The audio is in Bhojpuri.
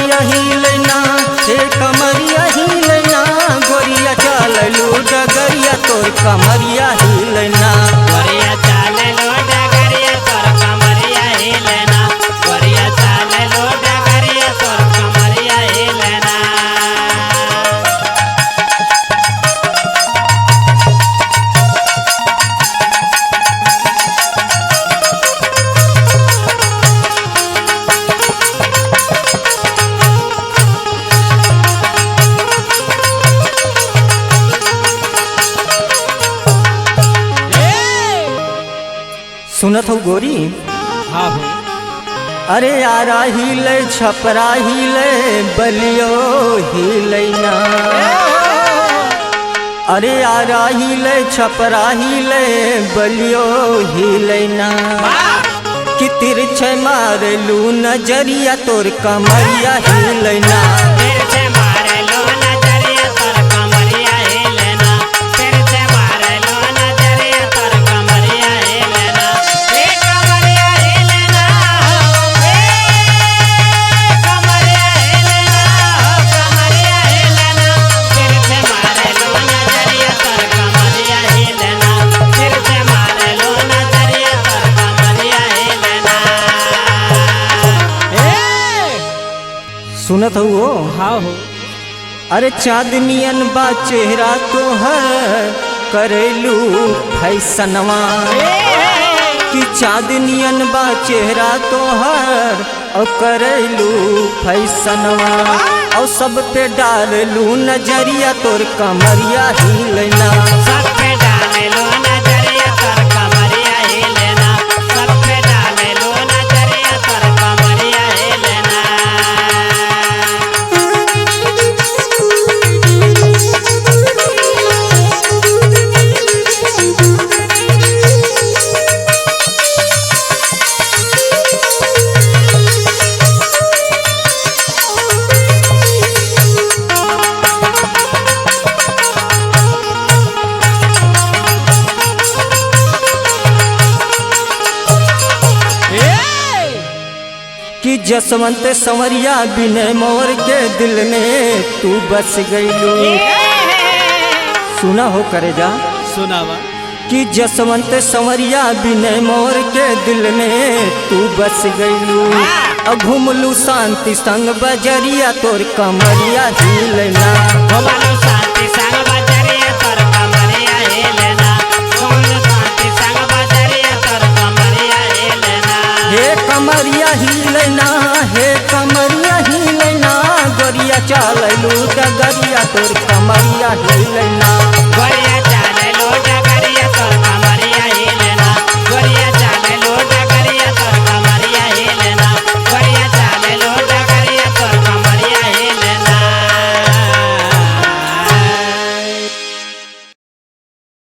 कमरिया हिलना, हे कमरिया हिलना, गोरिया चललू डगरिया तोर कमरिया हिलना। गोरिया चललू डगरिया तोर कमरिया हिलना, गोरिया चललू डगरिया तोर कमरिया हिलना। सुनत हो गोरी? हाँ हो। अरे यारा हिले छपरा हिले बलियो हिलना, अरे यारा हिले छपरा हिले बलियो हिलना। कि तिरछे मारलू नजरिया तोर कमरिया हिलना। तिरछे मारलू नजरिया तोर कमरिया हिलना, तिरछे मारलू नजरिया तोर कमरिया हिलना। ए कमरिया हिलना, ए कमरिया हिलना, कमरिया हिलना। तिरछे मारलू नजरिया तोर कमरिया हिलना, तिरछे मारलू नजरिया तोर कमरिया हिलना। सुनत हो? हाँ हो। अरे चांदनियन बा चेहरा तो है करेलू फैसनवा। कि चांदनियन बा चेहरा तो है और करेलू फैसनवा। और सब पे डाललू नजरिया तोर कमरिया हिलना। सब पे डाललू नजरिया तोर कमरिया हिलना, सब पे डाललू नजरिया तोर कमरिया हिलना। कि जसवंत संवरिया बिने मोर के दिल में तू बस गईलू। सुना हो करेजा? सुनावा। कि जसवंत संवरिया बिने मोर के दिल में तू बस गईलू। घुमलू शांति संग बजरिया तोर कमरिया हिलना। घुमलू शांति संग बजरिया तोर कमरिया हिलना, घुमलू शांति संग बजरिया तोर कमरिया हिलना। हे कमरिया हिलना, हे कमरिया हिलना, गोरिया चललू डगरिया तोर कमरिया हिलना।